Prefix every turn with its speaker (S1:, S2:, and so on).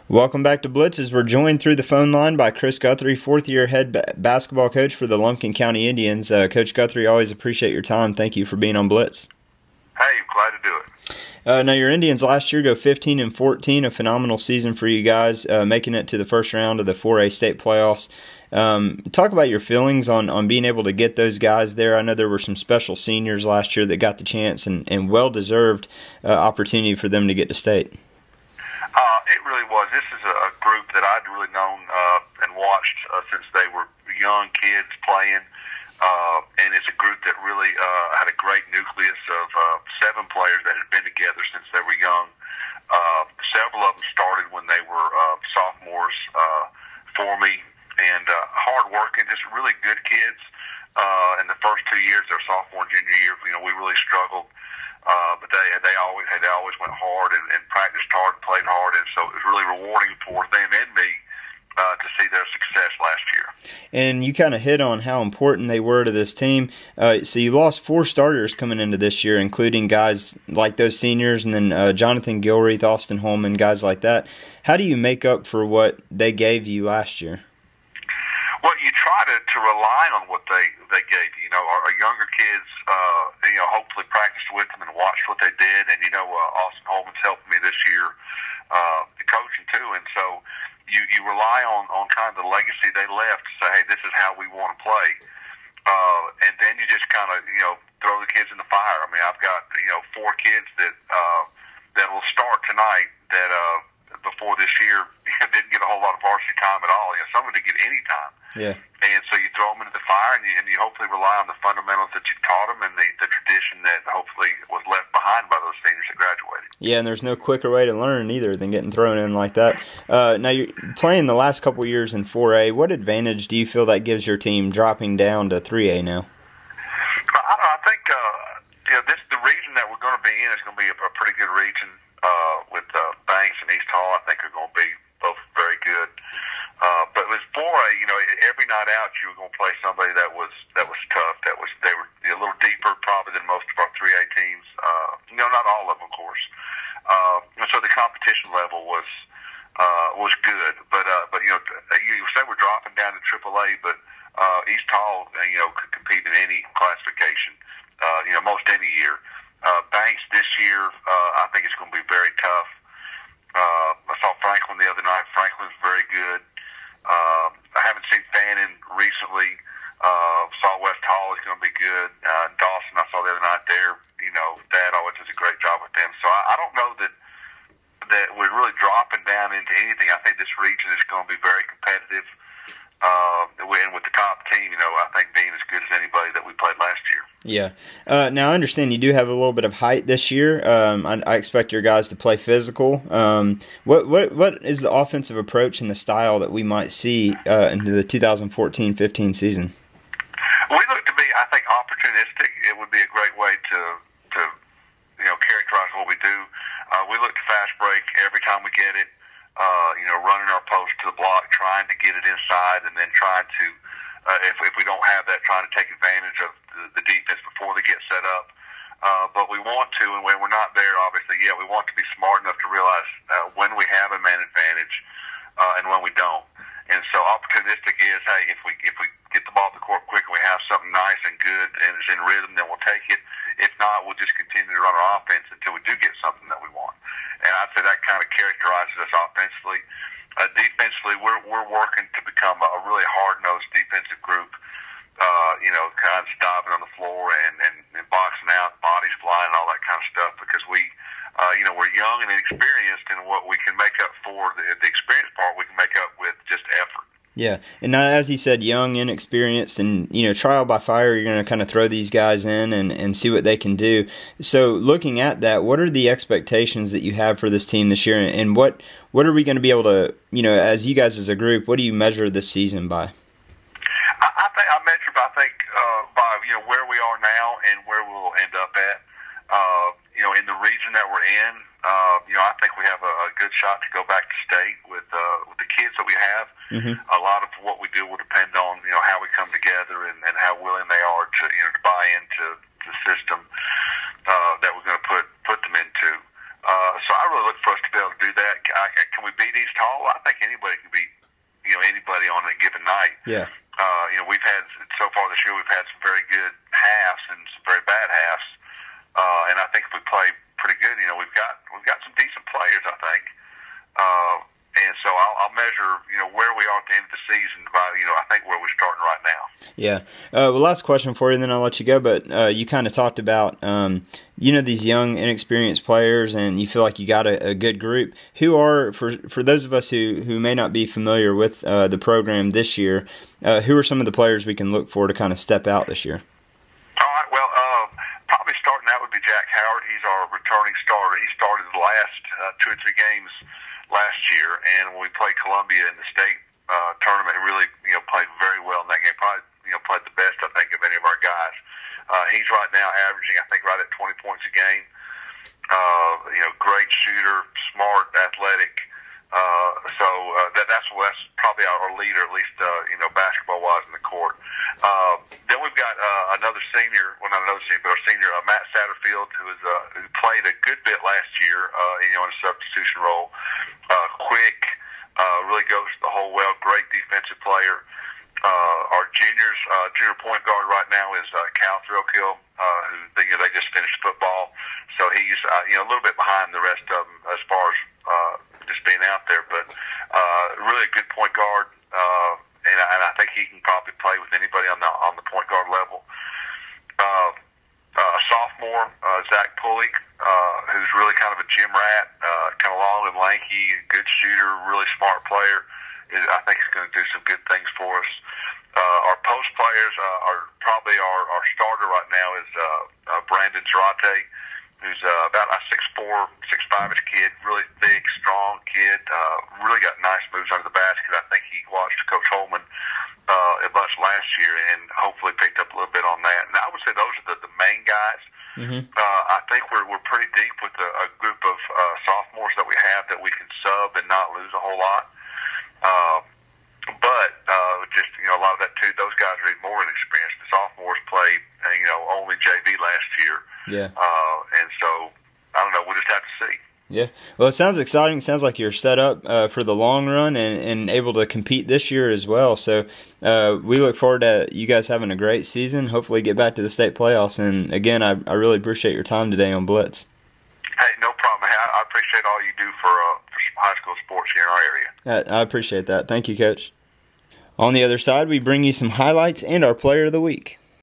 S1: Welcome back to Blitz as we're joined through the phone line by Chris Guthrie, fourth-year head basketball coach for the Lumpkin County Indians. Coach Guthrie, always appreciate your time. Thank you for being on Blitz.
S2: Hey, glad to do it.
S1: Now, your Indians last year go 15-14, a phenomenal season for you guys, making it to the first round of the 4A state playoffs. Talk about your feelings on being able to get those guys there. I know there were some special seniors last year that got the chance and well-deserved opportunity for them to get to state.
S2: It really was. This is a group that I'd really known and watched since they were young kids playing, and it's a group that really had a great nucleus of 7 players that had been together since they were young. Several of them started when they were sophomores for me, and hard-working, just really good kids. In the first 2 years, their sophomore and junior year, we really struggled. But they always went hard and practiced hard and played hard, and so it was really rewarding for them and me to see their success last year.
S1: And you kind of hit on how important they were to this team. So you lost 4 starters coming into this year, including guys like those seniors, and then Jonathan Gilreath, Austin Holman, guys like that. How do you make up for what they gave you last year?
S2: Well, you try to rely on what they gave you. Our younger kids, hopefully practiced with them and watched what they did. And, Austin Holman's helped me this year, the coaching too. And so you rely on kind of the legacy they left to say, hey, this is how we want to play. And then you just kind of, throw the kids in the fire. I mean, I've got, 4 kids that will start tonight that before this year didn't get a whole lot of varsity time at all. Some didn't get any time.
S1: Yeah.
S2: And so you throw them into the fire, and you hopefully rely on the fundamentals that you taught them and the tradition that hopefully was left behind by those seniors that graduated.
S1: Yeah, and there's no quicker way to learn either than getting thrown in like that. Now, you're playing the last couple years in 4A. What advantage do you feel that gives your team dropping down to 3A now?
S2: I think the region that we're going to be in is going to be a pretty good region with Banks and East Hall. I think are going to be both very good. But with 4A, every night out you were going to play somebody that was tough. They were a little deeper probably than most of our 3A teams. Not all of them, of course. And so the competition level was good. But you say we're dropping down to AAA, but East Hall could compete in any classification. Most any year. Banks this year, I think it's going to be very tough. I saw Franklin the other night. Franklin's very good. I haven't seen Fannin recently. Saw West Hall is going to be good. Dawson, I saw the other night there. Dad always does a great job with them. So I don't know that we're really dropping down into anything. I think this region is going to be very competitive. And with the top team, I think being as good as anybody that we played last year.
S1: Yeah. Now, I understand you do have a little bit of height this year. I expect your guys to play physical. What is the offensive approach and the style that we might see into the 2014-15 season?
S2: We look to be, I think, opportunistic. It would be a great way to characterize what we do. We look to fast break every time we get it. Running our post to the block, trying to get it inside, and then trying to, if we don't have that, trying to take advantage of the defense before they get set up. But we want to, and when we're not there, obviously, we want to be smart enough to realize when we have a man advantage and when we don't. And so opportunistic is, hey, if we get the ball to the court quick and we have something nice and good and it's in rhythm, then we'll take it. If not, we'll just continue to run our offense until we do get something that we want. And I'd say that kind of characterizes us offensively. Defensively, we're working to become a really hard-nosed defensive group, kind of stopping on the floor and boxing out, bodies flying, all that kind of stuff, because we're young and inexperienced, and what we can make up for, the experience part, we can make up with just effort.
S1: Yeah, and now, as you said, young, inexperienced, and trial by fire, you're going to kind of throw these guys in and see what they can do. So, looking at that, what are the expectations that you have for this team this year, and what are we going to be able to, as you guys as a group, what do you measure this season by?
S2: I measure, by where we are now and where we'll end up at. In the region that we're in, I think we have a good shot to go back to state with the kids that we have.
S1: Mm-hmm.
S2: A lot of what we do will depend on how we come together and how willing they are to to buy into the system that we're going to put them into. So I really look for us to be able to do that. I can we beat East Hall? I think anybody can beat anybody on a given night.
S1: Yeah.
S2: We've had so far this year. We've had some very good halves and some very bad halves, and I think if we play pretty good, we've got some decent players. I think, and so I'll measure where we are at the end of the season by I think where we're starting right now.
S1: Yeah. Well, last question for you, and then I'll let you go. But you kind of talked about these young, inexperienced players, and you feel like you got a good group. Who are, for those of us who may not be familiar with the program this year, who are some of the players we can look for to kind of step out this year?
S2: All right, well, probably starting out would be Jack Howard. He's our returning starter. He started the last 2 or 3 games last year, and when we played Columbia in the state tournament, he really played very well in that game. Probably played the best, I think, of any of our guys. He's right now averaging, I think, right at 20 points a game. Great shooter, smart, athletic. So that's probably our leader, at least basketball-wise in the court. Then we've got another senior, well, not another senior, but our senior, Matt Satterfield, who played a good bit last year, in a substitution role. Quick, really goes the whole well. Great defensive player. Our junior point guard right now is Cal Thrillkill, who they just finished football, so he's a little bit behind the rest of them as far as just being out there, but really a good point guard, and I think he can probably play with anybody on the point guard level. Sophomore Zach Pulley, who's really kind of a gym rat, kind of long and lanky, good shooter, really smart player. I think he's going to do some good things for us. Our post players are probably our starter right now is Brandon Zarate, who's about a 6'4", 6'5" kid, really big, strong kid. Really got nice moves under the basket. I think he watched Coach Holman a bunch last year and hopefully picked up a little bit on that. And I would say those are the main guys. Mm-hmm. I think we're pretty deep with a group of sophomores that we have that we can sub and not lose a whole lot. But just a lot of that too. Those guys are even more inexperienced. The sophomores played only JV last year.
S1: Yeah.
S2: And so I don't know. We'll just have to see.
S1: Yeah. Well, it sounds exciting. It sounds like you're set up for the long run and able to compete this year as well. So we look forward to you guys having a great season. Hopefully get back to the state playoffs. And again, I really appreciate your time today on Blitz.
S2: Hey, no problem. Hey, I appreciate all you do for some high school sports here in our area.
S1: I appreciate that. Thank you, Coach. On the other side, we bring you some highlights and our player of the week.